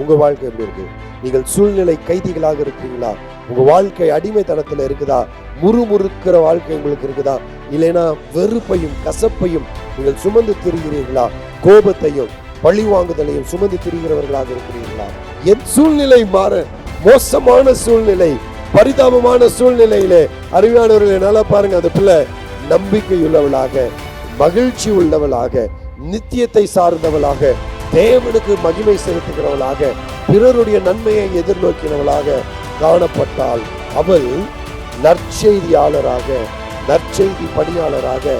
உங்க வாழ்க்கை எப்படி இருக்கு? நீங்கள் சூழ்நிலை கைதிகளாக இருக்கிறீங்களா? உங்க வாழ்க்கை அடிமைத்தனத்துல இருக்குதா? முறுமுறுக்கிற வாழ்க்கை உங்களுக்கு இருக்குதா? இல்லைன்னா வெறுப்பையும் கசப்பையும் நீங்கள் சுமந்து திரிகிறீர்களா? கோபத்தையும் பழி வாங்குதலையும் சுமந்து திரிகிறவர்களாக இருக்கிறீர்களா? என் சூழ்நிலை மாற, மோசமான சூழ்நிலை, பரிதாபமான சூழ்நிலையிலே அருமையானவர்களை நல்லா பாருங்க, அந்த பிள்ளை நம்பிக்கை உள்ளவளாக, மகிழ்ச்சி உள்ளவளாக, நித்தியத்தை சார்ந்தவளாக, தேவனுக்கு மகிமை செலுத்துகிறவளாக, பிறருடைய நன்மையை எதிர்நோக்கினவளாக காணப்பட்டால் அவள் நற்செய்தியாளராக, நற்செய்தி பணியாளராக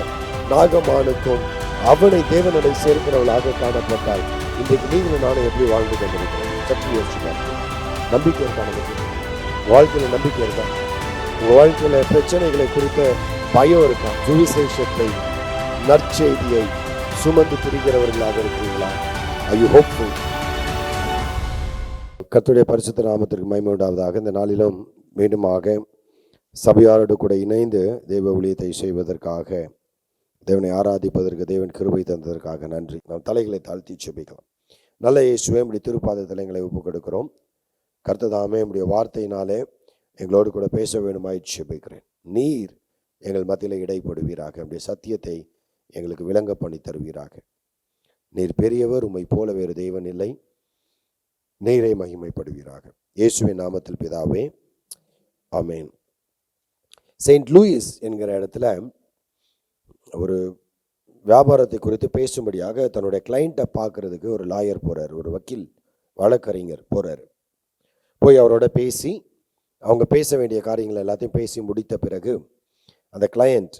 நாகமானுக்கும் அவனை தேவனடை சேர்க்கிறவளாக காணப்பட்டால் இன்றைக்கு நீங்களும் நானும் எப்படி வாழ்ந்து கொண்டிருக்கிறோம்? சற்று யோசிச்சுப்பாங்க. நம்பிக்கை இருக்கான வாழ்க்கையில நம்பிக்கை இருக்கா? உங்க வாழ்க்கையில பிரச்சனைகளை குறித்த பயம் இருக்கா? சுவிசேஷத்தை, நற்செய்தியை சுமந்து திரிகிறவர்களாக இருக்கிறீங்களா? Are you hopeful? கர்த்தருடைய பரிசுத்த நாமத்திற்கு மகிமை உண்டாவதாக. இந்த நாளிலும் மீண்டுமாக சபையாரோடு கூட இணைந்து தேவ ஊழியத்தை செய்வதற்காக, தேவனை ஆராதிப்பதற்கு தேவன் கிருபை தந்ததற்காக நன்றி. நாம் தலைகளை தாழ்த்தி செபிக்கலாம். நல்ல இயேசுவே, நம்முடைய திருப்பாத தலைகளை ஒப்புக் கொடுக்கிறோம். கர்த்ததாமே நம்முடைய வார்த்தையினாலே எங்களோடு கூட பேச வேண்டுமாய் செபிக்கிறேன். நீர் எங்கள் மத்தியில் இடைப்படுவீராக. நம்முடைய சத்தியத்தை எங்களுக்கு விளங்க பண்ணி தருவீராக. நீர் பெரியவர், உம்மை போல வேறு தெய்வன் இல்லை. நீரை மகிமைப்படுவீராக. இயேசுவின் நாமத்தில் பிதாவே, ஆமேன். செயின்ட் லூயிஸ் என்கிற இடத்துல ஒரு வியாபாரத்தை குறித்து பேசும்படியாக தன்னுடைய கிளைண்ட்டை பார்க்கறதுக்கு ஒரு லாயர் போறார், ஒரு வக்கீல் வழக்கறிஞர் போறார். போய் அவரோட பேசி, அவங்க பேச வேண்டிய காரியங்கள் எல்லாத்தையும் பேசி முடித்த பிறகு அந்த கிளையண்ட்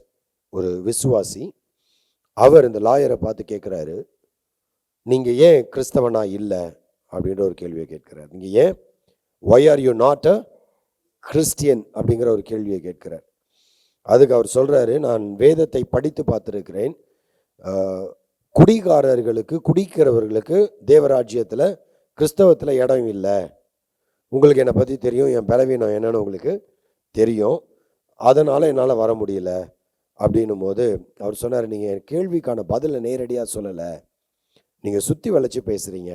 ஒரு விசுவாசி, அவர் இந்த லாயரை பார்த்து கேட்குறாரு, நீங்கள் ஏன் கிறிஸ்தவனா இல்லை அப்படின்ற ஒரு கேள்வியை கேட்கிறார். நீங்கள் ஏன், why are you not a Christian அப்படிங்கிற ஒரு கேள்வியை கேட்கிறார். அதுக்கு அவர் சொல்கிறாரு, நான் வேதத்தை படித்து பார்த்துருக்கிறேன். குடிகாரர்களுக்கு, குடிக்கிறவர்களுக்கு தேவராஜ்யத்தில், கிறிஸ்தவத்தில் இடம் இல்லை. உங்களுக்கு என்னை பற்றி தெரியும், என் பலவீனம் என்னன்னு உங்களுக்கு தெரியும், அதனால் என்னால் வர முடியல அப்படின்னும் போது அவர் சொன்னார், நீங்கள் என் கேள்விக்கான பதிலை நேரடியாக சொல்லலை, நீங்கள் சுற்றி வளைச்சி பேசுகிறீங்க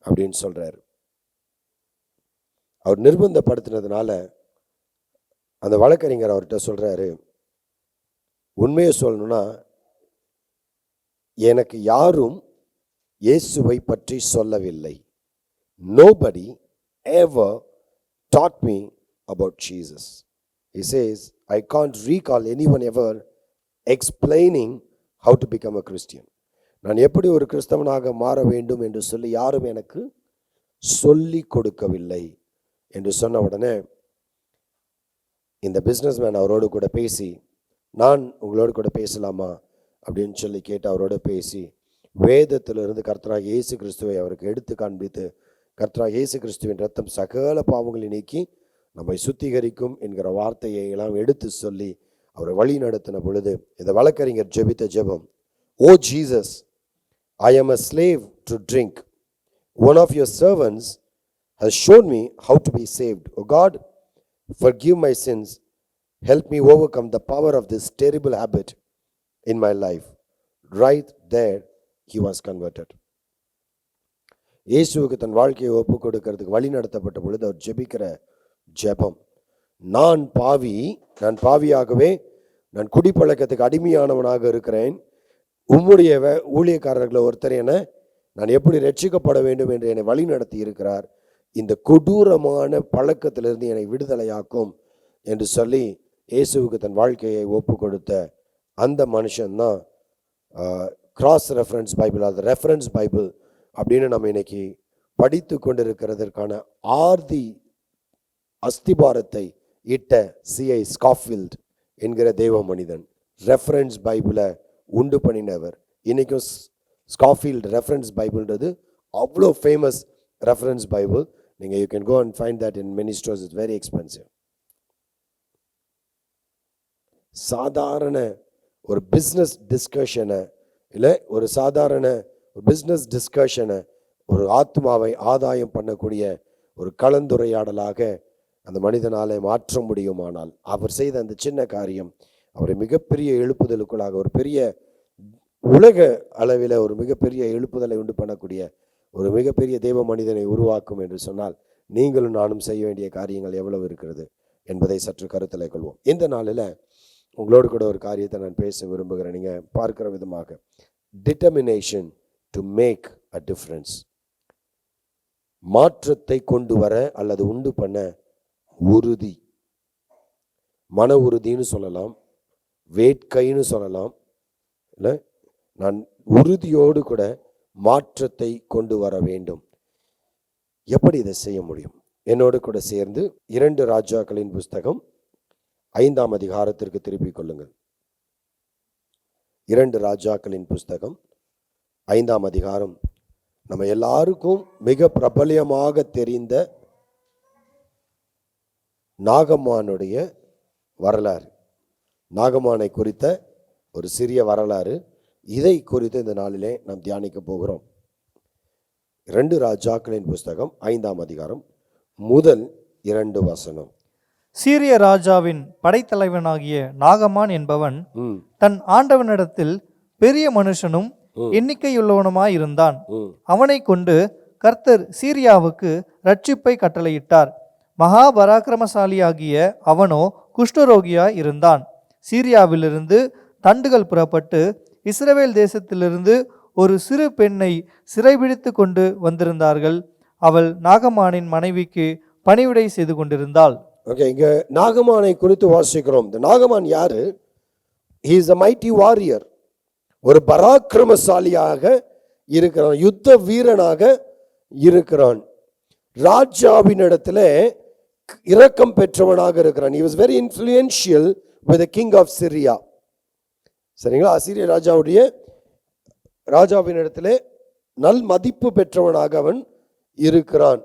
அப்படின்னு சொல்கிறார். அவர் நிர்பந்தப்படுத்தினதுனால அந்த வழக்கறிஞர் அவர்கிட்ட சொல்கிறாரு, உண்மையை சொல்லணும்னா எனக்கு யாரும் இயேசுவை பற்றி சொல்லவில்லை. Nobody ever taught me about Jesus. He says, I can't recall anyone ever explaining how to become a Christian. நான் எப்படி ஒரு கிறிஸ்தவனாக மாற வேண்டும் என்று சொல்லி யாரும் எனக்கு சொல்லி கொடுக்கவில்லை என்று சொன்ன உடனே இந்த பிஸ்னஸ்மேன் அவரோடு கூட பேசி, நான் உங்களோடு கூட பேசலாமா அப்படின்னு சொல்லி கேட்டு அவரோட பேசி, வேதத்திலிருந்து கர்த்தராகிய இயேசு கிறிஸ்துவை அவருக்கு எடுத்து காண்பித்து, கர்த்தராகிய இயேசு கிறிஸ்துவின் ரத்தம் சகல பாவங்களை நீக்கி நம்மை சுத்திகரிக்கும் என்கிற வார்த்தையை எல்லாம் எடுத்து சொல்லி அவரை வழி நடத்தின பொழுது இந்த வழக்கறிஞர் ஜெபித்த ஜெபம், ஓ Jesus, I am a slave to drink. One of your servants has shown me how to be saved. Oh God, forgive my sins. Help me overcome the power of this terrible habit in my life. Right there, he was converted. இயேசுவுக்கு தன் வாழ்க்கையை ஒப்பு கொடுக்கிறதுக்கு வழி நடத்தப்பட்ட பொழுது அவர் ஜெபிக்கிற ஜெபம், நான் பாவி, நான் பாவியாகவே, நான் குடிப்பழக்கத்துக்கு அடிமையானவனாக இருக்கிறேன். உம்முடைய ஊழியக்காரர்களை ஒருத்தர் என நான் எப்படி ரட்சிக்கப்பட வேண்டும் என்று என்னை வழி நடத்தி இருக்கிறார். இந்த கொடூரமான பழக்கத்திலிருந்து என்னை விடுதலையாக்கும் என்று சொல்லி இயேசுவுக்கு தன் வாழ்க்கையை ஒப்பு கொடுத்த அந்த மனுஷன்தான் கிராஸ் ரெஃபரன்ஸ் பைபிள், அது ரெஃபரன்ஸ் பைபிள் அப்படின்னு நம்ம இன்னைக்கு படித்து கொண்டிருக்கிறதற்கான ஆர்தி அஸ்திபாரத்தை இட்ட C.I. ஸ்காஃபீல்ட் என்கிற தேவ மனிதன் ரெஃபரன்ஸ் பைபிளை உண்டு பண்ணினவர். இன்னைக்கும் ஸ்காஃபீல்ட் ரெஃபரன்ஸ் பைபிள்ன்றது அவ்வளோ ஃபேமஸ் ரெஃபரன்ஸ் பைபிள். நீங்கள் you can go and find that in many stores. It's very expensive. சாதாரண ஒரு பிஸ்னஸ் டிஸ்கஷனை, இல்லை ஒரு சாதாரண ஒரு பிஸ்னஸ் டிஸ்கஷனை ஒரு ஆத்மாவை ஆதாயம் பண்ணக்கூடிய ஒரு கலந்துரையாடலாக அந்த மனிதனாலே மாற்ற முடியுமானால், அவர் செய்த அந்த சின்ன காரியம் அவரை மிகப்பெரிய எழுப்புதலுக்குள்ளாக, ஒரு பெரிய உலக அளவில் ஒரு மிகப்பெரிய எழுப்புதலை உண்டு பண்ணக்கூடிய ஒரு மிகப்பெரிய தேவ மனிதனை உருவாக்கும் என்று சொன்னால் நீங்களும் நானும் செய்ய வேண்டிய காரியங்கள் எவ்வளவு இருக்கிறது என்பதை சற்று கருத்தில் கொள்வோம். இந்த நாளில் உங்களோடு கூட ஒரு காரியத்தை நான் பேச விரும்புகிறேன். நீங்கள் பார்க்கிற விதமாக determination to make a difference, மாற்றத்தை கொண்டு வர அல்லது உண்டு பண்ண உறுதி, மன உறுதின்னு சொல்லலாம், வேட்கைன்னு சொல்லலாம். இல்லை, நான் உறுதியோடு கூட மாற்றத்தை கொண்டு வர வேண்டும். எப்படி இதை செய்ய முடியும்? என்னோடு கூட சேர்ந்து 2 ராஜாக்களின் புஸ்தகம் 5ஆம் அதிகாரத்திற்கு திருப்பிக் கொள்ளுங்கள். 2 ராஜாக்களின் புஸ்தகம் 5ஆம் அதிகாரம் நம்ம எல்லாருக்கும் மிக பிரபல்யமாக தெரிந்த நாகமானுடைய வரலாறு, நாகமானை குறித்த ஒரு சிறிய வரலாறு. இதை குறித்து இந்த நாளிலே நாம் தியானிக்க போகிறோம். 2 ராஜாக்களின் புஸ்தகம் 5ஆம் அதிகாரம் முதல் 2 வசனம். சீரிய ராஜாவின் படைத்தலைவனாகிய நாகமான் என்பவன் தன் ஆண்டவனிடத்தில் பெரிய மனுஷனும் எண்ணிக்கையுள்ளவனுமாயிருந்தான். அவனை கொண்டு கர்த்தர் சீரியாவுக்கு இரட்சிப்பை கட்டளையிட்டார். மகா பராக்கிரமசாலியாகிய அவனோ குஷ்டரோகியாய் இருந்தான். சீரியாவிலிருந்து தண்டுகள் புறப்பட்டு இஸ்ரவேல் தேசத்திலிருந்து ஒரு சிறு பெண்ணை சிறைபிடித்து கொண்டு வந்திருந்தார்கள். அவள் நாகமானின் மனைவிக்கு பணிவிடை செய்து கொண்டிருந்தாள். ஓகே, இங்க நாகமானை குறித்து வாசிக்கிறோம். இந்த நாகமான் யாரு? He is a mighty warrior. ஒரு பராக்கிரமசாலியாக இருக்கிறான், யுத்த வீரனாக இருக்கிறான், ராஜாவினிடத்துல இரக்கம் பெற்றவனாக இருக்கிறான். He was very influential with the king of Syria. சரிங்களா? அசீரிய ராஜாவினிடத்திலே நல் மதிப்பு பெற்றவனாக அவன் இருக்கிறான்.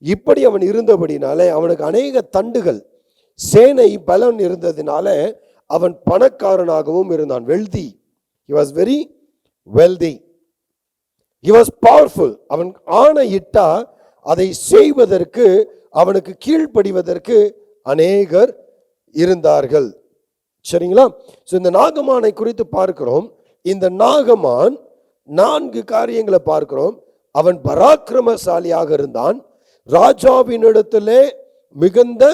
இப்படி அவன் இருந்தபடினாலே அவனுக்கு அநேக தண்டுகள், சேனை பலன் இருந்ததினால அவன் பணக்காரனாகவும் இருந்தான். Wealthy. He was very wealthy. He was powerful. அவன் ஆணையிட்டா அதை செய்வதற்கு, அவனுக்கு கீழ்ப்படிவதற்கு அநேகர் இருந்தார்கள். சரிங்களா? இந்த நாகமானை குறித்து பார்க்கிறோம். இந்த நாகமான் 4 காரியங்களை பார்க்கிறோம். அவன் பராக்கிரமசாலியாக இருந்தான், ராஜாவினிடத்திலே மிகுந்த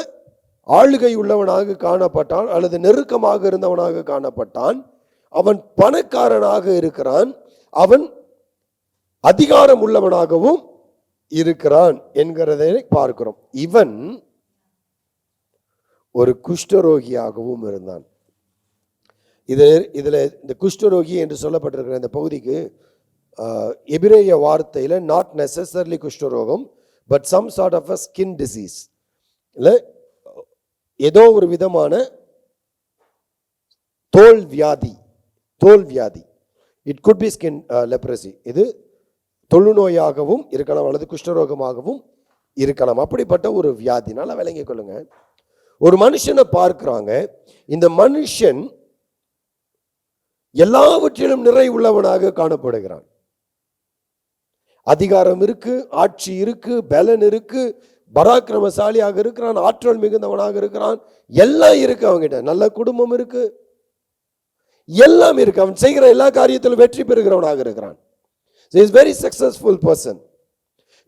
ஆளுகை உள்ளவனாக காணப்பட்டான் அல்லது நெருக்கமாக இருந்தவனாக காணப்பட்டான். அவன் பணக்காரனாக இருக்கிறான், அவன் அதிகாரம் உள்ளவனாகவும் இருக்கிறான் என்கிறதை பார்க்கிறோம். இவன் ஒரு குஷ்டரோகியாகவும் இருந்தான். இதுல இந்த குஷ்டரோகி என்று சொல்லப்பட்டிருக்கிற இந்த பகுதிக்கு எபிரேய வார்த்தையில நாட் நெசசரிலி குஷ்டரோகம், but some sort of a skin disease, இல்லை ஏதோ ஒரு விதமான தோல் வியாதி. It could be skin leprosy. இது தொழுநோயாகவும் இருக்கலாம் அல்லது குஷ்டரோகமாகவும் இருக்கலாம். அப்படிப்பட்ட ஒரு வியாதி. நல்லா விளங்கிக் கொள்ளுங்க. ஒரு மனுஷனை பார்க்கிறாங்க, இந்த மனுஷன் எல்லாவற்றிலும் நிறை உள்ளவனாக காணப்படுகிறான். அதிகாரம் இருக்கு, ஆட்சி இருக்கு, பலன் இருக்கு, பராக்கிரமசாலியாக இருக்கிறான், ஆற்றல் மிகுந்தவனாக இருக்கிறான், எல்லாம் இருக்கு அவங்கிட்ட. நல்ல குடும்பம் இருக்கு, எல்லாம் இருக்கு. அவன் செய்கிற எல்லா காரியத்திலும் வெற்றி பெறுகிறவனாக இருக்கிறான். So he is very successful person.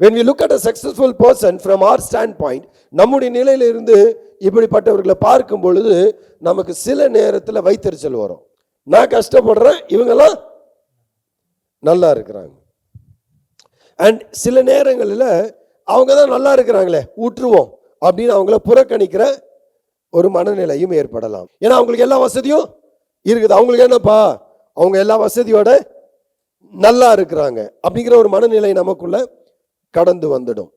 When we look at a successful person from our standpoint, நம்முடைய நிலையில இருந்து இப்படிப்பட்டவர்களை பார்க்கும் பொழுது நமக்கு சில நேரத்தில் வைத்தறிச்சல் வரும். நான் கஷ்டப்படுறேன், இவங்கெல்லாம் நல்லா இருக்கிறாங்க. அண்ட் சில நேரங்களில் அவங்க தான் நல்லா இருக்கிறாங்களே, ஊற்றுவோம் அப்படின்னு அவங்கள புறக்கணிக்கிற ஒரு மனநிலையும் ஏற்படலாம். ஏன்னா அவங்களுக்கு எல்லா வசதியும் இருக்குது. அவங்களுக்கு என்னப்பா, அவங்க எல்லா வசதியோட நல்லா இருக்கிறாங்க அப்படிங்கிற ஒரு மனநிலை நமக்குள்ள கடந்து வந்துடும்.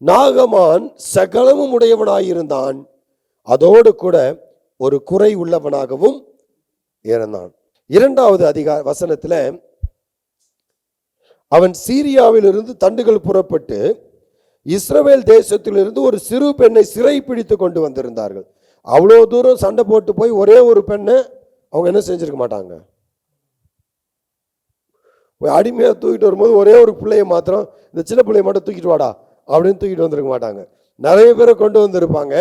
நாகமான் சகலமும் உடையவனாயிருந்தான், அதோடு கூட ஒரு குறை உள்ளவனாகவும் இருந்தான். 2வது வசனத்துல அவன் சீரியாவிலிருந்து தண்டுகள் புறப்பட்டு இஸ்ரவேல் தேசத்திலிருந்து ஒரு சிறு பெண்ணை சிறை பிடித்து கொண்டு வந்திருந்தார்கள். அவ்வளோ தூரம் சண்டை போட்டு போய் ஒரே ஒரு பெண்ணை அவங்க என்ன செஞ்சிருக்க மாட்டாங்க, அடிமையாக தூக்கிட்டு வரும்போது ஒரே ஒரு பிள்ளைய மாத்திரம், இந்த சின்ன பிள்ளைய மட்டும் தூக்கிட்டு வாடா அப்படின்னு தூக்கிட்டு வந்திருக்க மாட்டாங்க. நிறைய பேரை கொண்டு வந்திருப்பாங்க.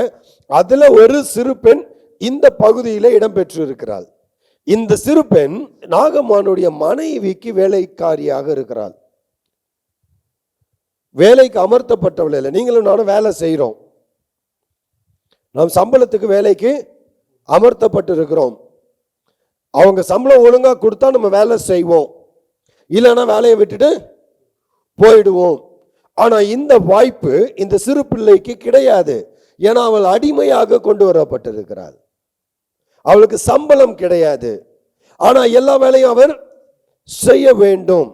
அதுல ஒரு சிறு பெண் இந்த பகுதியில இடம்பெற்று இருக்கிறாள். இந்த சிறு பெண் நாகமானுடைய மனைவிக்கு வேலைக்காரியாக இருக்கிறாள். வேலைக்கு அமர்த்தப்பட்டவள் இல்லை. நீங்களும் நானும் வேலை செய்கிறோம். நாம் சம்பளத்துக்கு வேலைக்கு அமர்த்தப்பட்டு இருக்கிறோம். அவங்க சம்பளம் ஒழுங்கா கொடுத்தா நம்ம வேலை செய்வோம், இல்லைன்னா வேலையை விட்டுட்டு போயிடுவோம். ஆனா இந்த வாய்ப்பு இந்த சிறு பிள்ளைக்கு கிடையாது. ஏன்னா அவள் அடிமையாக கொண்டு வரப்பட்டிருக்கிறாள். அவளுக்கு சம்பளம் கிடையாது. ஆனா எல்லா வேலையும் அவர் செய்ய வேண்டும்.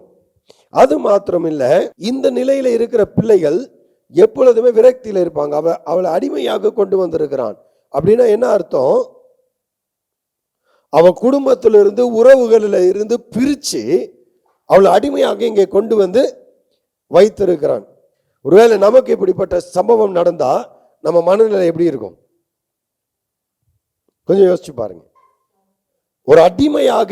அது மாத்திரமில்ல, இந்த நிலையில இருக்கிற பிள்ளைகள் எப்பொழுதுமே விரக்தியில இருப்பாங்க. அவளை அடிமையாக கொண்டு வந்திருக்கிறான். அப்படின்னா என்ன அர்த்தம்? அவன் குடும்பத்திலிருந்து உறவுகளில் இருந்து பிரிச்சு அவளை அடிமையாக இங்கே கொண்டு வந்து வைத்திருக்கிறான். ஒருவேளை நமக்கு இப்படிப்பட்ட சம்பவம் நடந்தா நம்ம மனநிலை எப்படி இருக்கும்? கொஞ்சம் யோசிச்சு பாருங்க. ஒரு அடிமையாக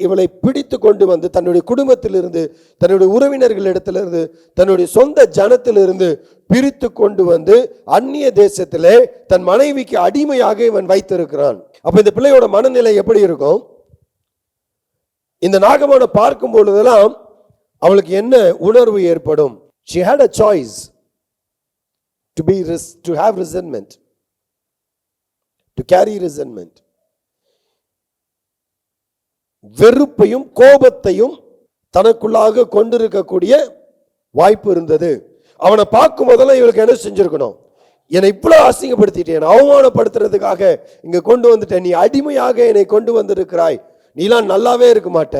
இவளை பிடித்து கொண்டு வந்து தன்னுடைய குடும்பத்திலிருந்து, தன்னுடைய உறவினர்களிடத்திலிருந்து, தன்னுடைய சொந்த ஜனத்திலிருந்து பிரித்து கொண்டு வந்து அந்நிய தேசத்திலே தன் மனைவிக்கு அடிமையாக இவன் வைத்திருக்கிறான். அப்ப இந்த பிள்ளையோட மனநிலை எப்படி இருக்கும்? இந்த நாகமான பார்க்கும் பொழுதெல்லாம் அவளுக்கு என்ன உணர்வு ஏற்படும்? She had a choice to have resentment, to carry resentment. வெறுப்பையும் கோபத்தையும் தனக்குள்ளாக கொண்டிருக்கக்கூடிய வாய்ப்பு இருந்தது. அவனை பார்க்கும் போதெல்லாம் இவளுக்கு என்ன செஞ்சிருக்கணும்? என்னை இவ்வளவு அசிங்கப்படுத்திட்டேன், அவமானப்படுத்துறதுக்காக இங்க கொண்டு வந்துட்டேன், நீ அடிமையாக என்னை கொண்டு வந்திருக்கிறாய், நீலாம் நல்லாவே இருக்க மாட்ட,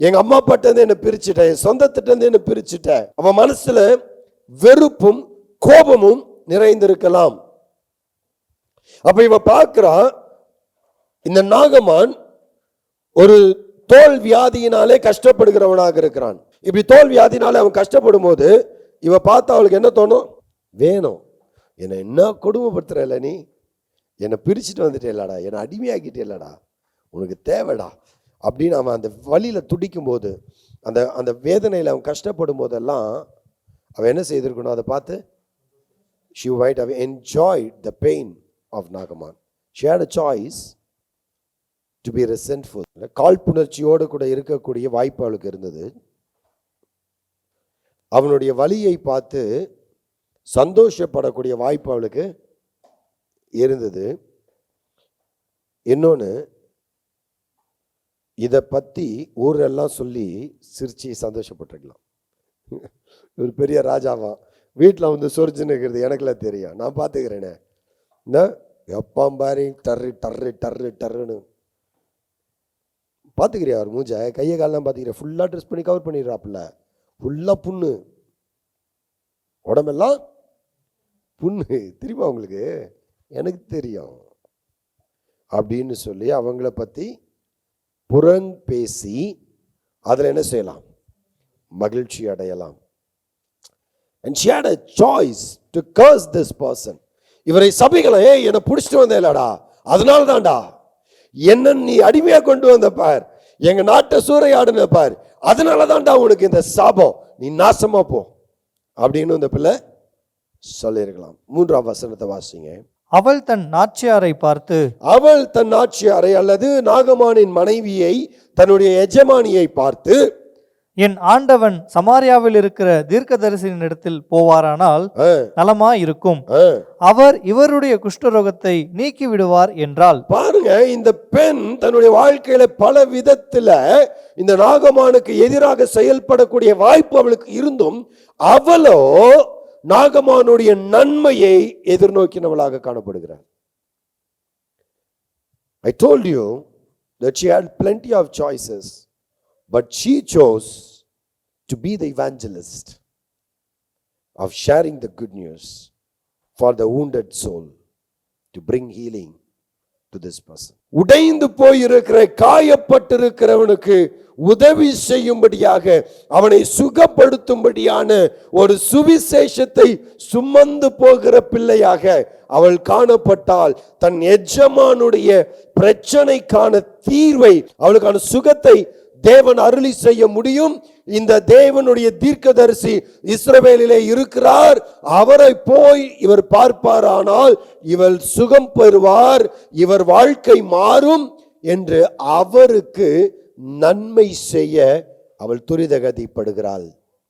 எங்க அம்மா அப்பாட்ட என்ன பிரிச்சுட்ட, என் சொந்தத்திட்ட இருந்து என்ன பிரிச்சுட்ட. அவன் மனசுல வெறுப்பும் கோபமும் நிறைந்திருக்கலாம். அப்ப இவ பார்க்கிறா, இந்த நாகமான் ஒரு தோல் வியாதியினாலே கஷ்டப்படுகிறவனாக இருக்கிறான். இப்படி தோல் வியாதினாலே அவன் கஷ்டப்படும் போது இவ பார்த்தா அவளுக்கு என்ன தோணும்? வேணும், என்னை என்ன கொடுமைப்படுத்துறல, நீ என்னை பிரிச்சுட்டு வந்துட்டேலடா, என்னை அடிமையாக்கிட்டே இல்லடா, உனக்கு தேவைடா அப்படின்னு அவன் அந்த வழியில துடிக்கும் போது, அந்த வேதனையில் அவன் கஷ்டப்படும் போதெல்லாம் அவன் என்ன செய்திருக்கணும்? அதை பார்த்து she might have enjoyed the pain of Nagaman. She had a choice to be resentful. காழ்ப்புணர்ச்சியோடு கூட இருக்கக்கூடிய வாய்ப்பு அவளுக்கு இருந்தது. அவனுடைய வலியை பார்த்து சந்தோஷப்படக்கூடிய வாய்ப்பு அவளுக்கு இருந்தது. இன்னொன்று, இதை பற்றி ஊரெல்லாம் சொல்லி சிரிச்சு சந்தோஷப்பட்டிருக்கலாம். ஒரு பெரிய ராஜாவா வீட்டில் வந்து சொரிச்சுன்னு இருக்கிறது எனக்குலாம் தெரியும், நான் பார்த்துக்கிறேனே. எப்பாம்பாரி டர்ரு டர்ரு டர்ரு டர்ருன்னு பார்த்துக்கிறியா? அவர் மூஞ்ச கையை காலெல்லாம் பார்த்துக்கிறேன், ஃபுல்லாக ட்ரெஸ் பண்ணி கவர் பண்ணிடுறாப்புல, ஃபுல்லாக புண்ணு, உடம்பெல்லாம் புண்ணு. தெரியுமா உங்களுக்கு? எனக்கு தெரியும் அப்படின்னு சொல்லி அவங்கள பற்றி புறம் பேசி அதில் என்ன செய்யலாம்? மகிழ்ச்சி அடையலாம். And she had a choice to curse this person. இவரை சபிகளை, என்னை பிடிச்சிட்டு வந்தேலடா, அதனால தான்டா என்ன நீ அடிமையா கொண்டு வந்த பார், எங்க நாட்டை சூறையாடுன பார், அதனால தான்டா உனக்கு இந்த சாபம், நீ நாசமா போ அப்படின்னு இந்த பிள்ளை சொல்லியிருக்கலாம். 3ஆம் வசனத்தை வாசிங்க. அவள் தன் நாச்சியாரை பார்த்து, அவள் தன் நாச்சியாரை அல்லது நாகமானின் மனைவியை, தன்னுடைய எஜமானியை பார்த்து, என் ஆண்டவன் சமாரியாவில் இருக்கிற தீர்க்கதரிசியின் இடத்தில் போவாரானால் நலமா இருக்கும், அவர் இவருடைய குஷ்டரோகத்தை நீக்கி விடுவார் என்றால். பாருங்க, இந்த பெண் தன்னுடைய வாழ்க்கையில பல விதத்துல இந்த நாகமானுக்கு எதிராக செயல்படக்கூடிய வாய்ப்பு அவளுக்கு இருந்தும் அவளோ நாகமானுடைய நன்மையை எதிர்நோக்கினவளாக காணப்படுகிறார். I told you that she had plenty of choices, but she chose to be the evangelist of sharing the good news for the wounded soul, to bring healing to this person. உடைந்து போயிருக்கிற, காயப்பட்டிருக்கிறவனுக்கு உதவி செய்யும்படியாக, அவனை சுகப்படுத்தும்படியான ஒரு சுவிசேஷத்தை சுமந்து போகிற பிள்ளையாக அவள் காணப்பட்டால், தன் எஜமானுடைய பிரச்சனைக்கான தீர்வை, அவளுக்கான சுகத்தை தேவன் அருளி செய்ய முடியும். இந்த தேவனுடைய தீர்க்கதரிசி இஸ்ரவேலிலே இருக்கிறார், அவரை போய் இவர் பார்ப்பாரானால் இவள் சுகம் பெறுவார், இவர் வாழ்க்கை மாறும் என்று அவருக்கு நன்மை செய்ய அவள் துரிதகதிப்படுகிறாள்.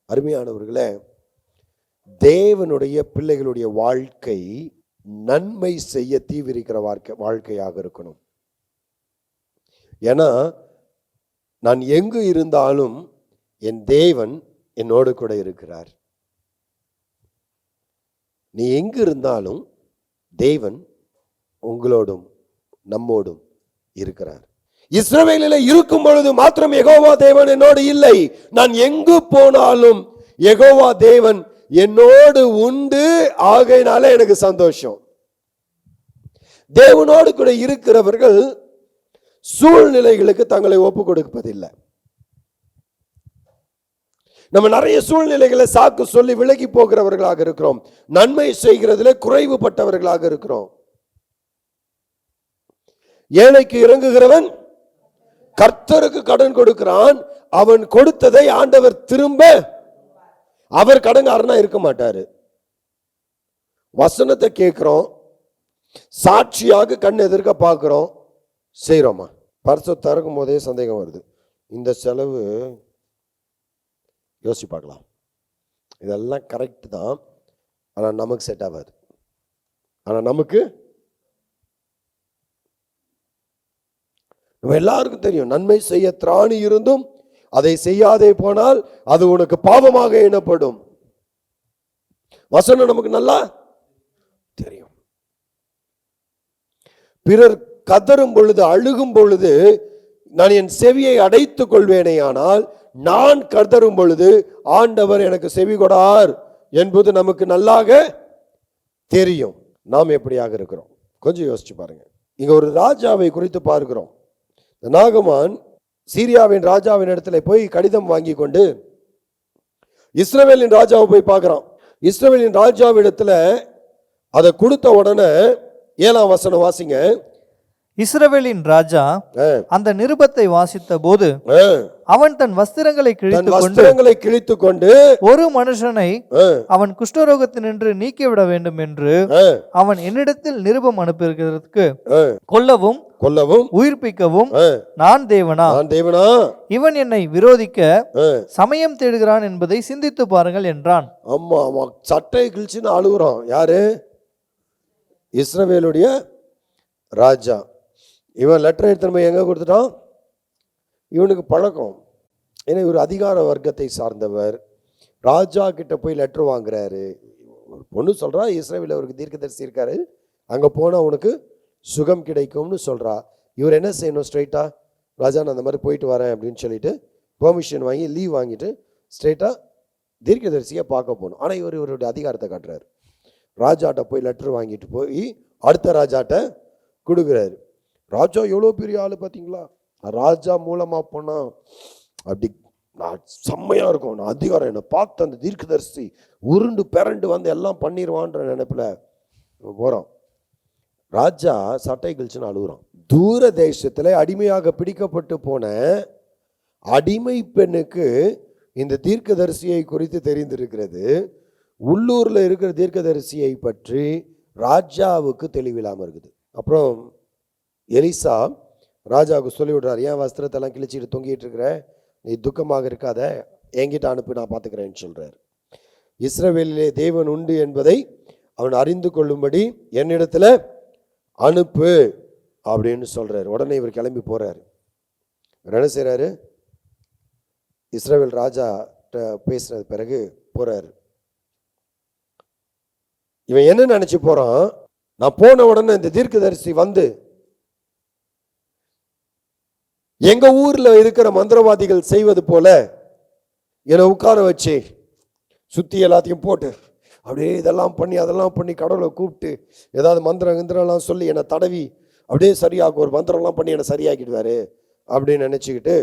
அருமையானவர்களே, தேவனுடைய பிள்ளைகளுடைய வாழ்க்கை நன்மை செய்ய தீவிரிக்கிற வாழ்க்கையாக இருக்கணும். ஏன்னா நான் எங்கு இருந்தாலும் என் தேவன் என்னோடு கூட இருக்கிறார். நீ எங்கு இருந்தாலும் தேவன் உங்களோடும் நம்மோடும் இருக்கிறார். இஸ்ரவேலில் இருக்கும் பொழுது மாத்திரம் யெகோவா தேவன் என்னோடு இல்லை. நான் எங்கு போனாலும் யெகோவா தேவன் என்னோடு உண்டு. ஆகையினால எனக்கு சந்தோஷம். தேவனோடு கூட இருக்கிறவர்கள் சூழ்நிலைகளுக்கு தங்களை ஒப்பு கொடுப்பதில்லை. நம்ம நிறைய சூழ்நிலைகளை சாக்கு சொல்லி விலகி போகிறவர்களாக இருக்கிறோம். நன்மை செய்கிறதுல குறைவுபட்டவர்களாக இருக்கிறோம். ஏழைக்கு இறங்குகிறவன் கர்த்தருக்கு கடன் கொடுக்கிறான். அவன் கொடுத்ததை ஆண்டவர் திரும்ப, அவர் கடன்காரனா இருக்க மாட்டாரு. வசனத்தை கேட்கிறோம், சாட்சியாக கண் எதிர்க்க பார்க்கிறோம், செய்யறோமா? பரிசு திறக்கும் போதே சந்தேகம் வருது. இந்த செலவு யோசிச்சு பார்க்கலாம், இதெல்லாம் கரெக்ட் தான், ஆனா நமக்கு செட் ஆகாது. ஆனா நமக்கு, நம்ம எல்லாருக்கும் தெரியும், நன்மை செய்ய திராணி இருந்தும் அதை செய்யாதே போனால் அது உனக்கு பாவமாக எண்ணப்படும். வசனம் நமக்கு நல்லா தெரியும். பிறர் கதறும் பொழுது, அழுகும் பொழுது நான் என் செவியை அடைத்துக் கொள்வேனே, ஆனால் நான் கதறும் பொழுது ஆண்டவர் எனக்கு செவி கொடார் என்பது நமக்கு நல்லாக தெரியும். நாம் எப்படியாக இருக்கிறோம் கொஞ்சம் யோசிச்சு பாருங்க. இங்க ஒரு ராஜாவை குறித்து பார்க்கிறோம். நாகமான் சீரியாவின் ராஜாவின் இடத்துல போய் கடிதம் வாங்கி கொண்டு இஸ்ரவேலின் ராஜாவை போய் பார்க்கிறான். இஸ்ரவேலின் ராஜாவிடத்துல அதை கொடுத்த உடனே 7ஆம் வசனம் வாசிங்க. இஸ்ரவேலின் ராஜா அந்த நிருபத்தை வாசித்த போது அவன் தன் வஸ்திரங்களை கிழித்துக் கொண்டு ஒரு மனுஷனை அவன் குஷ்டரோகத்தினின்று நீக்கிவிட வேண்டும் என்று அவன் என்னிடத்தில் நிருபம் அனுப்புகிறதற்கு கொல்லவும் உயிர்ப்பிக்கவும் நான் தேவனா? இவன் என்னை விரோதிக்க சமயம் தேடுகிறான் என்பதை சிந்தித்து பாருங்கள் என்றான். ஆமா ஆமா, சட்டை கிழிச்சுன்னு அழுகுறான். யாரு? இஸ்ரவேலுடைய ராஜா. இவன் லெட்டர் எடுத்து எங்க கொடுத்துட்டான்? இவனுக்கு பழக்கம். ஏன்னா இவர் அதிகார வர்க்கத்தை சார்ந்தவர். ராஜா கிட்ட போய் லெட்டர் வாங்குறாரு. பொண்ணு சொல்றா, இஸ்ரவேல் அவருக்கு தீர்க்கதரிசி இருக்காரு, அங்க போனா உனக்கு சுகம் கிடைக்கும்னு சொல்றா. இவர் என்ன செய்யணும்? ஸ்ட்ரைட்டா, ராஜா நான் அந்த மாதிரி போயிட்டு வரேன் அப்படின்னு சொல்லிட்டு பெர்மிஷன் வாங்கி லீவ் வாங்கிட்டு ஸ்ட்ரைட்டா தீர்க்கதரிசியை பார்க்க போகணும். ஆனா இவருடைய அதிகாரத்தை காட்டுறாரு. ராஜாட்ட போய் லெட்டர் வாங்கிட்டு போய் அடுத்த ராஜாட்ட கொடுக்குறாரு. ராஜா எவ்வளோ பெரிய ஆளு பார்த்தீங்களா? ராஜா மூலமா போனா அப்படி செம்மையா இருக்கும். நான் அதிகாரம், என்னை பார்த்து அந்த தீர்க்கதரிசி உருண்டு பிறண்டு வந்து எல்லாம் பண்ணிடுவான்ற நினைப்புல போறோம். ராஜா சட்டை கிழிச்சுன்னு அழுகுறான். தூர தேசத்துல அடிமையாக பிடிக்கப்பட்டு போன அடிமை பெண்ணுக்கு இந்த தீர்க்கதரிசியை குறித்து தெரிந்திருக்கிறது. உள்ளூர்ல இருக்கிற தீர்க்கதரிசியை பற்றி ராஜாவுக்கு தெளிவில்லாம இருக்குது. அப்புறம் எலிசா ராஜாவுக்கு சொல்லி விடுறார், ஏன் வஸ்திரத்தெல்லாம் கிழிச்சிட்டு தொங்கிட்டு இருக்கிற, நீ துக்கமாக இருக்காத, என்கிட்ட அனுப்பி நான் பார்த்துக்கிறேன்னு சொல்றாரு. இஸ்ரவேலிலே தேவன் உண்டு என்பதை அவன் அறிந்து கொள்ளும்படி என்னிடத்துல அனுப்பு அப்படின்னு சொல்றாரு. உடனே இவர் கிளம்பி போறாரு. என்ன செய்யறாரு? இஸ்ரவேல் ராஜா பேசுறது பிறகு போறாரு. இவன் என்ன நினைச்சு போறான்? நான் போன உடனே இந்த தீர்க்கதரிசி வந்து எங்க ஊர்ல இருக்கிற மந்திரவாதிகள் செய்வது போல என்னை உட்கார வச்சு சுத்தி எல்லாத்தையும் போட்டு அப்படியே இதெல்லாம் பண்ணி அதெல்லாம் பண்ணி கடவுளை கூப்பிட்டு ஏதாவது மந்திரம்லாம் சொல்லி என்னை தடவி அப்படியே சரியாக ஒரு மந்திரம்லாம் பண்ணி என்னை சரியாக்கிடுவாரு அப்படின்னு நினைச்சுக்கிட்டு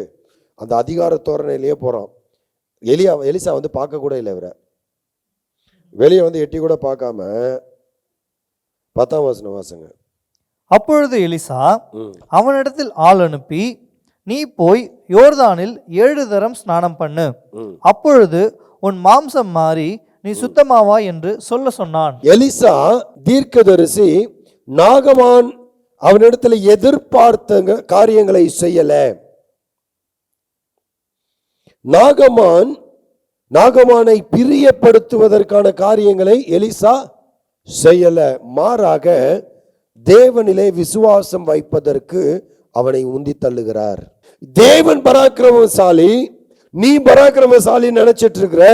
அந்த அதிகார தோரணையிலேயே போறான். எலிசா வந்து பார்க்க கூட இல்லை, இவரை வெளியே வந்து எட்டி கூட பார்க்காம 10ஆம் வசனம் வாசங்க. அப்பொழுது எலிசா அவனிடத்தில் ஆள் அனுப்பி, நீ போய் யோர்தானில் 7 தரம் ஸ்நானம் பண்ணு, அப்பொழுது உன் மாம்சம் மாறி நீ சுத்தமாவா என்று சொல்ல சொன்னான். எலிசா தீர்க்கதரிசி நாகமான் அவனிடத்துல எதிர்பார்த்த காரியங்களை செய்யல. நாகமான் நாகமானை பிரியப்படுத்துவதற்கான காரியங்களை எலிசா செய்யல. மாறாக தேவனிலே விசுவாசம் வைப்பதற்கு அவனை உந்தி தள்ளுகிறார். தேவன் பராக்கிரமசாலி, நீ பராக்கிரமசாலி நினைச்சிட்டு இருக்கிற,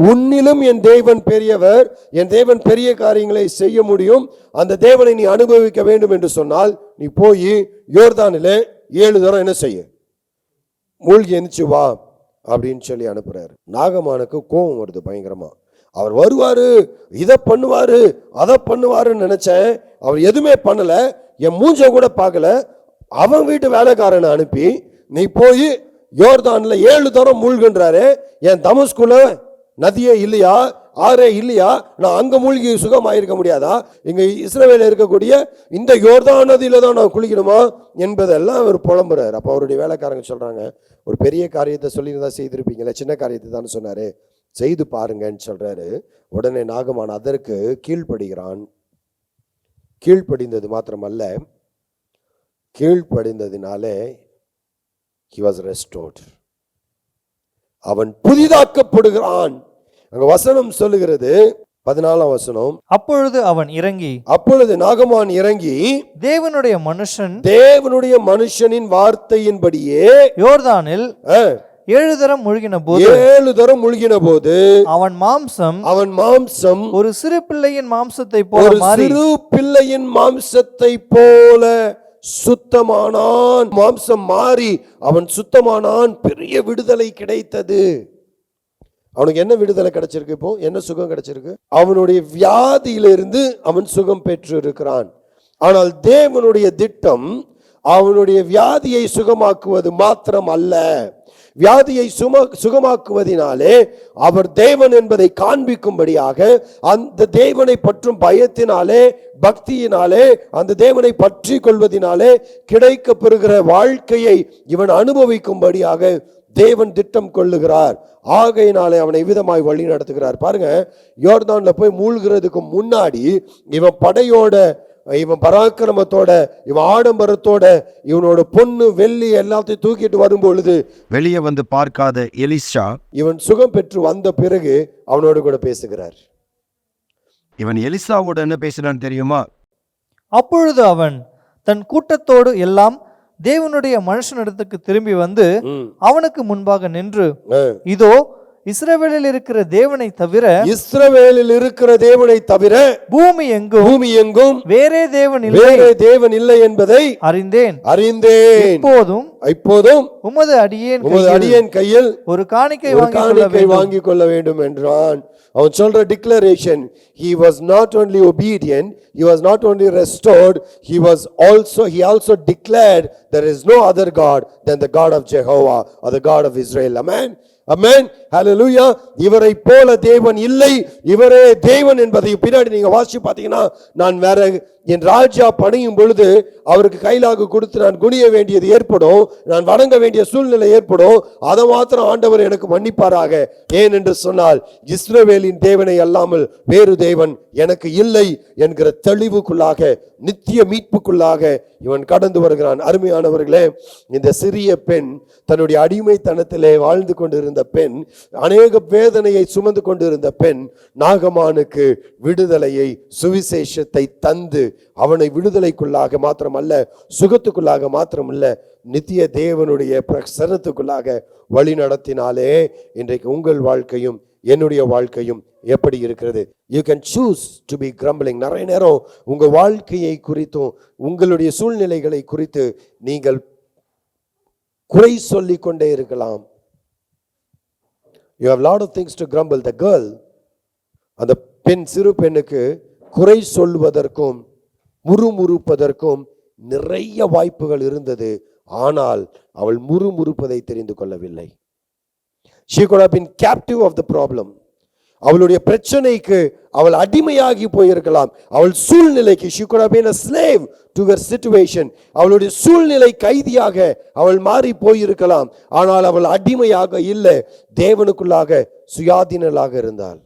உன்னிலும் என் தேவன் பெரியவர், என் தேவன் பெரிய காரியங்களை செய்ய முடியும், அந்த தேவனை நீ அனுபவிக்க வேண்டும் என்று சொன்னால் நீ போய் யோர்தானிலே 7 தரம் என்ன செய்ய, மூழ்கி எந்திச்சு வா அப்படின்னு சொல்லி அனுப்புறாரு. நாகமானுக்கு கோபம் வருது பயங்கரமா. அவர் வருவாரு, இதை பண்ணுவாரு, அதை பண்ணுவாருன்னு நினைச்சேன். அவர் எதுவுமே பண்ணல, என் மூஞ்ச கூட பார்க்கல. அவன் வீட்டு வேலைக்காரனை அனுப்பி நீ போய் யோர்தான்ல 7 தரம் மூழ்கின்றாரு, என் தமஸ்குல நதியே இல்லையா, ஆறே இல்லையா, நான் அங்க மூழ்கி சுகமாயிருக்க முடியாதா, இங்க இஸ்ரவேல இருக்கக்கூடிய இந்த யோர்தான் நதியில தான் நான் குளிக்கணுமா என்பதெல்லாம் அவர் புலம்புறாரு. அப்ப அவருடைய வேலைக்காரங்க சொல்றாங்க, ஒரு பெரிய காரியத்தை சொல்லியிருந்தா செய்திருப்பீங்களே, சின்ன காரியத்தை தான் சொன்னாரு, செய்து பாருங்கன்னு சொல்றாரு. உடனே நாகமான் அதற்கு கீழ்ப்படுகிறான். கீழ்ப்படிந்தது மாத்திரமல்ல, கீழ்ப்படிந்ததினாலே he was restored. அவன் புதிதாக்கப்படுகிறான். அங்க வசனம் சொல்லுகிறது, 14ஆம் வசனம், அப்பொழுது அவன் இறங்கி, அப்பொழுது நாகமான் இறங்கி தேவனுடைய மனுஷனின் வார்த்தையின்படியே யோர்தானில் 7 தரம் முழுகின போது 7 தரம் முழுகின போது அவன் மாம்சம் ஒரு சிறு பிள்ளையின் மாம்சத்தை போல மாறி, சிறு பிள்ளையின் மாம்சத்தை போல சுத்தமானான். மாம்சம் மாறி அவன் சுத்தமானான். பெரிய விடுதலை கிடைத்தது. அவனுக்கு என்ன விடுதலை கிடைச்சிருக்கு? இப்போ என்ன சுகம் கிடைச்சிருக்கு? அவனுடைய வியாதியிலிருந்து அவன் சுகம் பெற்று இருக்கிறான். ஆனால் தேவனுடைய திட்டம் அவனுடைய வியாதியை சுகமாக்குவது மாத்திரம் அல்ல, வியாதியை சுகமாக்குவதினாலே அவர் தேவன் என்பதை காண்பிக்கும்படியாக அந்த தேவனை பற்றும் பயத்தினாலே, பக்தியினாலே, அந்த தேவனை பற்றி கொள்வதினாலே கிடைக்க பெறுகிற வாழ்க்கையை இவன் அனுபவிக்கும்படியாக தேவன் திட்டம் கொள்ளுகிறார். ஆகையினாலே அவனை விதமாய் வழி நடத்துகிறார். பாருங்க, யோர்தான்ல போய் மூழ்கிறதுக்கு முன்னாடி இவன் படையோட, இவன் பராக்கிரமத்தோட, இவன் ஆடம்பரத்தோட, இவனோட பொண்ணு வெள்ளி எல்லாத்தையும் தூக்கிட்டு வரும் பொழுது வெளியே வந்து பார்க்காத எலிசா இவன் சுகம் பெற்று வந்த பிறகு அவனோடு கூட பேசுகிறார். இவன் எலிசாவோட என்ன பேசுறான்னு தெரியுமா? அப்பொழுது அவன் தன் கூட்டத்தோடு எல்லாம் தேவனுடைய மனுஷனிடத்துக்கு திரும்பி வந்து அவனுக்கு முன்பாக நின்று, இதோ இஸ்ரவேலில் இருக்கிற தேவனை தவிர பூமி எங்கும் வேறே தேவன் இல்லை என்பதை அறிந்தேன். இப்போதும் உமது அடியேன் கையில் ஒரு காணிக்கை வாங்கிக் கொள்ள வேண்டும் என்றான். அவன் சொல்ற declaration, he was not only obedient, he was not only restored, he also declared there is no other God than the God of Jehovah or the God of Israel. Amen. Amen. Hallelujah. இவரை போல தேவன் இல்லை, இவரே தேவன் என்பதை பின்னாடி நீங்க வாசி பாத்தீங்கன்னா, நான் வேற என் ராஜா பணியும் பொழுது அவருக்கு கைலாக கொடுத்து நான் குனிய வேண்டியது ஏற்படும், நான் வணங்க வேண்டிய சூழ்நிலை ஏற்படும். அதை மாத்திரம் ஆண்டவர் எனக்கு மன்னிப்பாராக. ஏன் என்று சொன்னால், இஸ்ரவேலின் தேவனை அல்லாமல் வேறு தேவன் எனக்கு இல்லை என்கிற தெளிவுக்குள்ளாக, நித்திய மீட்புக்குள்ளாக இவன் கடந்து வருகிறான். அருமையானவர்களே, இந்த சிறிய பெண், தன்னுடைய அடிமைத்தனத்திலே வாழ்ந்து கொண்டிருந்த பெண், அநேக வேதனையை சுமந்து கொண்டிருந்த பெண், நாகமானுக்கு விடுதலையை, சுவிசேஷத்தை தந்து அவனை விடுதலைக்குள்ளாக மாத்திரமல்ல, சுகத்துக்குள்ளாக மாத்திரமல்ல, நித்திய தேவனுடைய பிரசன்னத்துக்குள்ளாக வழி நடத்தினாலே இன்றைக்கு உங்கள் வாழ்க்கையும் என்னுடைய வாழ்க்கையும் எப்படி இருக்கிறது? You can choose to be grumbling. நிறைய நேரம் உங்க வாழ்க்கையை குறித்தும் உங்களுடைய சூழ்நிலைகளை குறித்து நீங்கள் குறை சொல்லிக் கொண்டே இருக்கலாம். You have a lot of things to grumble. The girl, அந்த பெண், சிறு பெண்ணுக்கு குறை சொல்வதற்கும் முறுமுறுப்பதற்கும் நிறைய வாய்ப்புகள் இருந்தது. ஆனால் அவள் முறுமுறுப்பதை தெரிந்து கொள்ளவில்லை. She could have been captive of the problem. அவளுடைய பிரச்சனைக்கு அவள் அடிமையாகி போயிருக்கலாம். அவள் சூழ்நிலைக்கு, she could have been a slave to her situation. அவளுடைய சூழ்நிலை கைதியாக அவள் மாறி போயிருக்கலாம். ஆனால் அவள் அடிமையாக இல்லை, தேவனுக்குள்ளாக சுயாதீனலாக இருந்தாள்.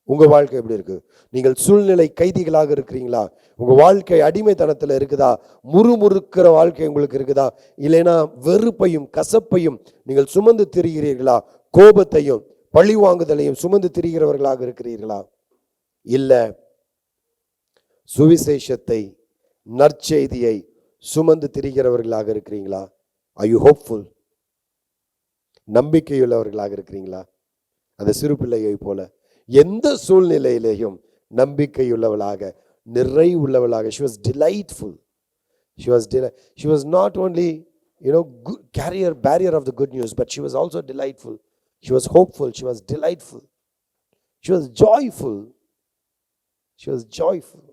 உங்க வாழ்க்கை எப்படி இருக்கு? நீங்கள் சூழ்நிலை கைதிகளாக இருக்கிறீங்களா? உங்க வாழ்க்கை அடிமைத்தனத்துல இருக்குதா? முறுமுறுக்கிற வாழ்க்கை உங்களுக்கு இருக்குதா? இல்லைன்னா வெறுப்பையும் கசப்பையும் நீங்கள் சுமந்து திரிகிறீர்களா? கோபத்தையும் பழி வாங்குதலையும் சுமந்து திரிகிறவர்களாக இருக்கிறீர்களா? இல்ல சுவிசேஷத்தை, நற்செய்தியை சுமந்து திரிகிறவர்களாக இருக்கிறீங்களா? Are you hopeful? நம்பிக்கையுள்ளவர்களாக இருக்கிறீங்களா? அந்த சிறு பிள்ளையை போல எந்த சூழ்நிலையிலேயும் நம்பிக்கையுள்ளவளாக, நிறைவுள்ளவளாக. She was delightful. She was not only, barrier of the good news, but she was also delightful. She was hopeful. She was delightful. She was joyful. She was joyful.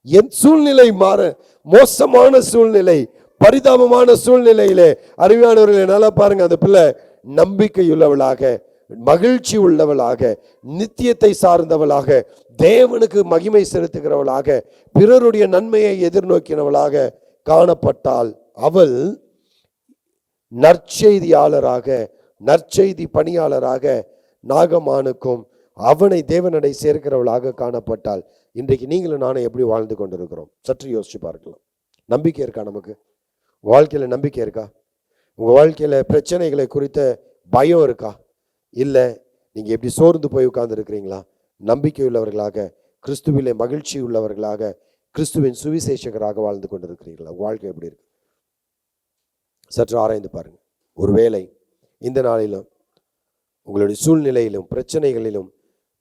என் சூழ்நிலை மாற, மோசமான சூழ்நிலை, பரிதாபமான சூழ்நிலையிலே அருமையானவர்களே நல்லா பாருங்க, அந்த பிள்ளை நம்பிக்கையுள்ளவளாக, மகிழ்ச்சி உள்ளவளாக, நித்தியத்தை சார்ந்தவளாக, தேவனுக்கு மகிமை செலுத்துகிறவளாக, பிறருடைய நன்மையை எதிர்நோக்கினவளாக காணப்பட்டால் அவள் நற்செய்தியாளராக, நற்செய்தி பணியாளராக நாகமானுக்கும் அவனை தேவனடை சேர்க்கிறவளாக காணப்பட்டால் இன்றைக்கு நீங்களும் நானும் எப்படி வாழ்ந்து கொண்டிருக்கிறோம்? சற்று யோசிச்சு பார்க்கலாம். நம்பிக்கை இருக்கா? நமக்கு வாழ்க்கையில நம்பிக்கை இருக்கா? உங்க வாழ்க்கையில பிரச்சனைகளை குறித்த பயம் இருக்கா? இல்லை நீங்க எப்படி சோர்ந்து போய் உட்கார்ந்து இருக்கிறீங்களா? நம்பிக்கை உள்ளவர்களாக, கிறிஸ்துவிலே மகிழ்ச்சி உள்ளவர்களாக, கிறிஸ்துவின் சுவிசேஷகராக வாழ்ந்து கொண்டிருக்கிறீர்களா? வாழ்க்கை எப்படி இருக்கு? சற்று ஆராய்ந்து பாருங்க. ஒருவேளை இந்த நாளிலும் உங்களுடைய சூழ்நிலையிலும் பிரச்சனைகளிலும்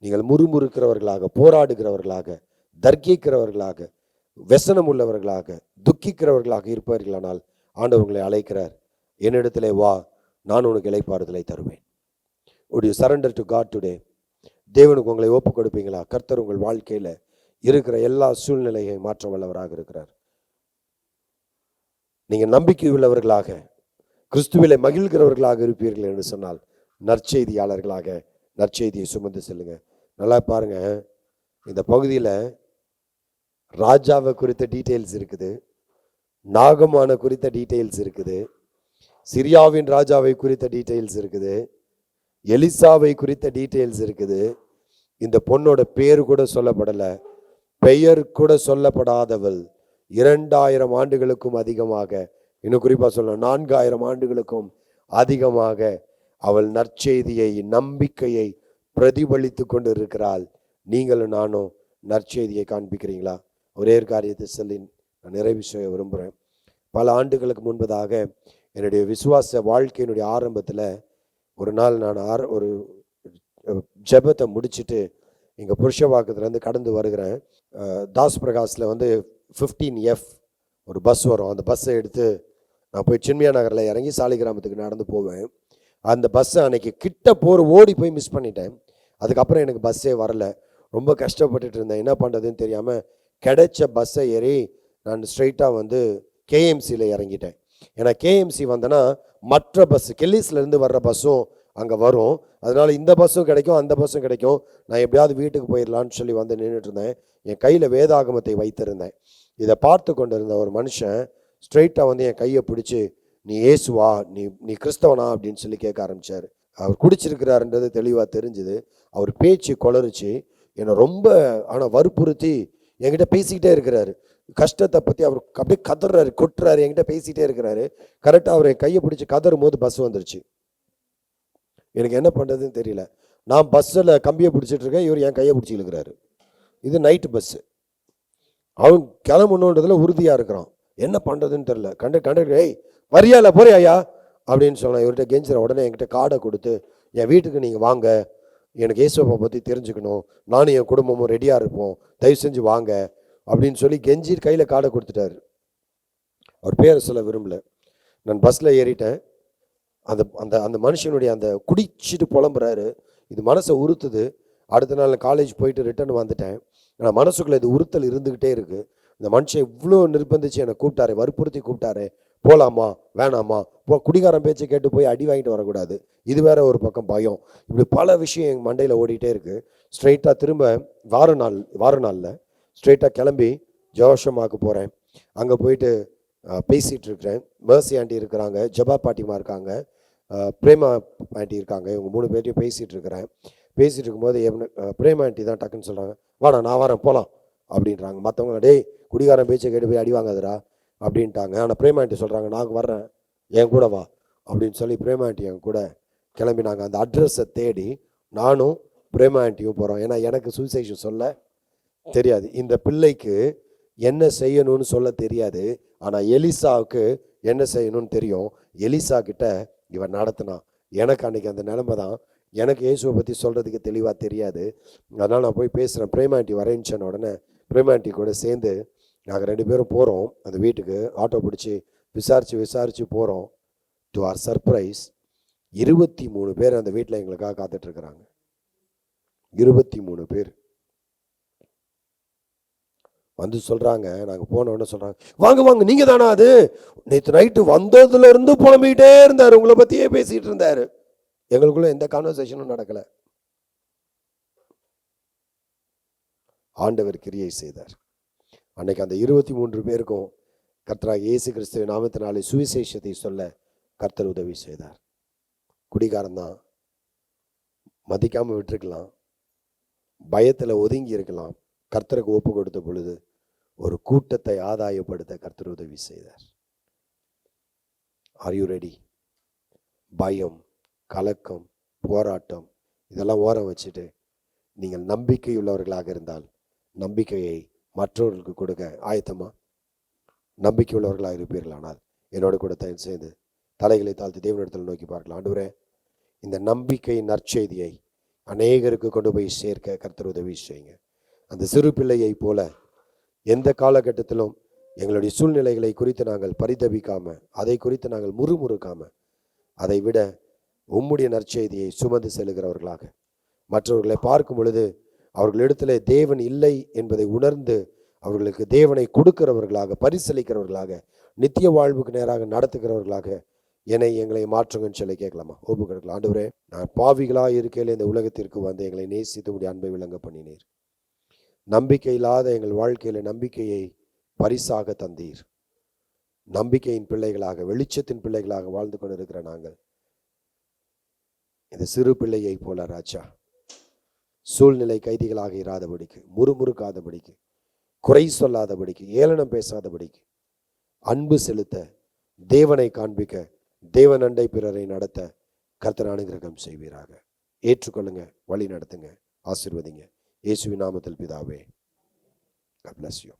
நீங்கள் முறுமுறுக்கிறவர்களாக, போராடுகிறவர்களாக, தர்க்கிக்கிறவர்களாக, व्यसனம் உள்ளவர்களாக, துக்கிக்கிறவர்களாக இருப்பவர்களானால் ஆண்டவர் உங்களை அழைக்கிறார். என்னிடத்திலே வா, நான் உனக்கு இளைப்பாறுதலை தருவேன். Would you surrender to God today? தேவனுக்கு உங்களை ஒப்பு கொடுப்பீங்களா? கர்த்தர் உங்கள் வாழ்க்கையில இருக்கிற எல்லா சூழ்நிலையை மாற்ற வல்லவராக இருக்கிறார். நீங்க நம்பிக்கை உள்ளவர்களாக, கிறிஸ்துவிலே மகிழ்கிறவர்களாக இருப்பீர்கள் என்று சொன்னால் நற்செய்தியாளர்களாக நற்செய்தியை சுமந்து செல்லுங்க. நல்லா பாருங்க, இந்த பகுதியில் ராஜாவை குறித்த டீட்டெயில்ஸ் இருக்குது, நாகமான குறித்த டீட்டெயில்ஸ் இருக்குது, சிரியாவின் ராஜாவை குறித்த டீட்டெயில்ஸ் இருக்குது, எலிசாவை குறித்த டீட்டெயில்ஸ் இருக்குது. இந்த பொண்ணோட பேர் கூட சொல்லப்படலை, பெயர் கூட சொல்லப்படாதவள் 2000 ஆண்டுகளுக்கும் அதிகமாக, இன்னும் குறிப்பாக சொல்ல 4000 ஆண்டுகளுக்கும் அதிகமாக அவள் நற்செய்தியை, நம்பிக்கையை பிரதிபலித்து கொண்டு இருக்கிறாள். நீங்களும் நானும் நற்செய்தியை காண்பிக்கிறீங்களா? ஒரே காரியத்தை சொல்லி நான் நிறைவு செய்ய விரும்புகிறேன். பல ஆண்டுகளுக்கு முன்பதாக என்னுடைய விசுவாச வாழ்க்கையினுடைய ஆரம்பத்தில் ஒரு நாள் நான் ஒரு ஜெபத்தை முடிச்சுட்டு இங்கே புருஷவாக்கத்துலேருந்து கடந்து வருகிறேன். தாஸ் பிரகாஷில் 15F ஒரு பஸ் வரும். அந்த பஸ்ஸை எடுத்து நான் போய் சின்மியா நகரில் இறங்கி சாலி கிராமத்துக்கு நடந்து போவேன். அந்த பஸ்ஸை அன்னைக்கு கிட்ட ஓடி போய் மிஸ் பண்ணிட்டேன். அதுக்கப்புறம் எனக்கு பஸ்ஸே வரல. ரொம்ப கஷ்டப்பட்டுட்டு இருந்தேன். என்ன பண்ணுறதுன்னு தெரியாமல் கிடைச்ச பஸ்ஸை ஏறி நான் ஸ்ட்ரைட்டாக கேஎம்சியில் இறங்கிட்டேன். ஏன்னா கேஎம்சி வந்தேன்னா மற்ற பஸ்ஸு கெல்லிஸ்லேருந்து வர்ற பஸ்ஸும் அங்கே வரும். அதனால் இந்த பஸ்ஸும் கிடைக்கும், அந்த பஸ்ஸும் கிடைக்கும். நான் எப்படியாவது வீட்டுக்கு போயிடலான்னு சொல்லி நின்றுட்டு இருந்தேன். என் கையில் வேதாகமத்தை வைத்திருந்தேன். இதை பார்த்து கொண்டு இருந்த ஒரு மனுஷன் ஸ்ட்ரைட்டாக என் கையை பிடிச்சி, நீ ஏசுவா, நீ கிறிஸ்தவனா அப்படின்னு சொல்லி கேட்க ஆரம்பித்தார். அவர் குடிச்சிருக்கிறாருன்றது தெளிவாக தெரிஞ்சுது. அவர் பேச்சு குளறிச்சு. என்னை ரொம்ப ஆனால் வற்புறுத்தி என்கிட்ட பேசிக்கிட்டே இருக்கிறாரு. கஷ்டத்தை பற்றி அவர் அப்படியே கதறாரு, கொட்டுறாரு, என்கிட்ட பேசிகிட்டே இருக்கிறாரு. கரெக்டாக அவர் என் கையை பிடிச்சி கதறும் போது பஸ் வந்துருச்சு. எனக்கு என்ன பண்ணுறதுன்னு தெரியல. நான் பஸ்ஸில் கம்பியை பிடிச்சிட்டு இருக்கேன், இவர் என் கையை பிடிச்சி இழுக்கிறாரு. இது நைட்டு பஸ்ஸு. அவன் கிளம்பணுன்றதுல உறுதியாக இருக்கிறான். என்ன பண்ணுறதுன்னு தெரில. கண்டக்டர் ஏய் வரியா இல்லை போறியா அப்படின்னு சொன்னான். இவர்கிட்ட கெஞ்சுறேன். உடனே என்கிட்ட கார்டை கொடுத்து, என் வீட்டுக்கு நீங்கள் வாங்க, எனக்கு இயேசுவை பற்றி தெரிஞ்சுக்கணும், நானும் என் குடும்பமும் ரெடியாக இருப்போம், தயவு செஞ்சு வாங்க அப்படின்னு சொல்லி கெஞ்சி கையில் கார்டை கொடுத்துட்டாரு. அவர் பேரை சொல்ல விரும்பல. நான் பஸ்ஸில் ஏறிட்டேன். அந்த அந்த அந்த மனுஷனுடைய அந்த குடிச்சிட்டு புலம்புறாரு. இது மனசை உறுத்துது. அடுத்த நாள் காலேஜ் போயிட்டு ரிட்டர்ன் வந்துட்டேன். ஆனால் மனசுக்குள்ளே இது உறுத்தல் இருந்துக்கிட்டே இருக்குது. இந்த மனுஷன் இவ்வளோ நிர்பந்திச்சு என்னை கூப்பிட்டாரு, வற்புறுத்தி கூப்பிட்டாரு. போகலாமா வேணாமா, குடிகாரன் பேச்சை கேட்டு போய் அடி வாங்கிட்டு வரக்கூடாது, இது வேற ஒரு பக்கம் பயம். இப்படி பல விஷயம் எங்கள் மண்டையில் ஓடிட்டே இருக்குது. ஸ்ட்ரைட்டாக திரும்ப வார நாளில் ஸ்ட்ரைட்டாக கிளம்பி ஜோஷமாக்கு போகிறேன். அங்கே போயிட்டு பேசிகிட்டு இருக்கிறேன். மேர்சி ஆண்டி இருக்கிறாங்க, ஜபா பாட்டிமா இருக்காங்க, பிரேமா ஆண்டி இருக்காங்க. இவங்க 3 பேர்ட்டையும் பேசிகிட்டு இருக்கிறேன். பேசிகிட்டு இருக்கும்போது பிரேமா ஆண்டி தான் டக்குன்னு சொல்கிறாங்க, வாடா நான் வரேன் போகலாம் அப்படின்றாங்க. மற்றவங்கள டேய் குடிகாரன் பேச்சை கேட்டு போய் அடி வாங்காதரா அப்படின்ட்டாங்க. ஆனால் பிரேமா ஆண்டி சொல்கிறாங்க, நான் வர்றேன், என் கூட வா அப்படின்னு சொல்லி பிரேமா ஆண்டி என் கூட கிளம்பி நாங்கள் அந்த அட்ரஸை தேடி நானும் பிரேமா ஆண்டியும் போகிறோம். ஏன்னா எனக்கு சுவிசேஷம் சொல்ல தெரியாது, இந்த பிள்ளைக்கு என்ன செய்யணும்னு சொல்ல தெரியாது. ஆனால் எலிசாவுக்கு என்ன செய்யணும்னு தெரியும். எலிசா கிட்ட இவன் நடத்தினான். எனக்கு அன்னைக்கு அந்த நிலைமை தான். எனக்கு இயேசுவை பற்றி சொல்கிறதுக்கு தெளிவாக தெரியாது. அதனால் நான் போய் பேசுகிறேன். பிரேமா ஆண்டி வரேன்னு சொன்ன உடனே பிரேமா ஆண்டி கூட சேர்ந்து நாங்கள் 2 பேரும் போகிறோம் அந்த வீட்டுக்கு. ஆட்டோ பிடிச்சி விசாரித்து போகிறோம். டு ஆர் சர்ப்ரைஸ் 23 பேர் அந்த வீட்டில் எங்களுக்காக காத்துட்ருக்குறாங்க. 23 பேர் வந்து சொல்கிறாங்க. நாங்கள் போன உடனே சொல்கிறாங்க, வாங்க வாங்க நீங்கள் தானா அது? நேற்று நைட்டு வந்ததுலேருந்து புலம்பிக்கிட்டே இருந்தார், உங்களை பற்றியே பேசிகிட்டு இருந்தார். எங்களுக்குள்ள எந்த கான்வர்சேஷனும் நடக்கலை. ஆண்டவர் கிரியை செய்தார். அன்னைக்கு அந்த 23 பேருக்கும் கர்த்தராகிய இயேசு கிறிஸ்துவின் நாமத்தினாலே சுவிசேஷத்தை சொல்ல கர்த்தர் உதவி செய்தார். குடிகாரன் தான், மதிக்காமல் விட்டுருக்கலாம், பயத்தில் ஒதுங்கி இருக்கலாம். கர்த்தருக்கு ஒப்பு கொடுத்த பொழுது ஒரு கூட்டத்தை ஆதாயப்படுத்த கர்த்தர் உதவி செய்தார். Are you ready? பயம், கலக்கம், போராட்டம் இதெல்லாம் ஓரம் வச்சுட்டு நீங்கள் நம்பிக்கை உள்ளவர்களாக இருந்தால் நம்பிக்கையை மற்றவர்களுக்கு கொடுக்க ஆயத்தமா? நம்பிக்கை உள்ளவர்களாக இருப்பீர்களானால் என்னோட கூட சேர்ந்து தலைகளை தாழ்த்தி தேவனிடத்தில் நோக்கி பார்க்கலாம். ஆண்டவரே, இந்த நம்பிக்கை நற்செய்தியை அநேகருக்கு கொண்டு போய் சேர்க்க கர்த்தர் உதவி செய்யுங்க. அந்த சிறு பிள்ளையை போல எந்த காலகட்டத்திலும் எங்களுடைய சூழ்நிலைகளை குறித்து நாங்கள் பரிதபிக்காம, அதை குறித்து நாங்கள் முறுமுறுக்காம, அதை விட உம்முடைய நற்செய்தியை சுமந்து செல்கிறவர்களாக, மற்றவர்களை பார்க்கும் பொழுது அவர்களிடத்திலே தேவன் இல்லை என்பதை உணர்ந்து அவர்களுக்கு தேவனை கொடுக்கிறவர்களாக, பரிசளிக்கிறவர்களாக, நித்திய வாழ்வுக்கு நேராக நடத்துகிறவர்களாக எங்களை மாற்றுங்கன்னு சொல்லி கேட்கலாமா? ஒப்பு கொடுக்கலாம். ஆண்டவரே, நான் பாவிகளாக இருக்கையில் இந்த உலகத்திற்கு வந்து எங்களை நேசித்து உடைய அன்பை விளங்க பண்ணினீர். நம்பிக்கை இல்லாத எங்கள் வாழ்க்கையில நம்பிக்கையை பரிசாக தந்தீர். நம்பிக்கையின் பிள்ளைகளாக, வெளிச்சத்தின் பிள்ளைகளாக வாழ்ந்து கொண்டிருக்கிற நாங்கள் இந்த சிறு பிள்ளையை போல ராஜா, சூழ்நிலை கைதிகளாக இராதபடிக்கு, முறுமுறுக்காதபடிக்கு, குறை சொல்லாதபடிக்கு, ஏளனம் பேசாதபடிக்கு, அன்பு செலுத்த, தேவனை காண்பிக்க, தேவன் அண்டை பிறரை நடத்த கர்த்தர் அனுகிரகம் செய்வீராக. ஏற்றுக்கொள்ளுங்க, வழி நடத்துங்க, ஆசீர்வதிங்க. இயேசுவின் நாமத்தில் பிதாவே. God bless you.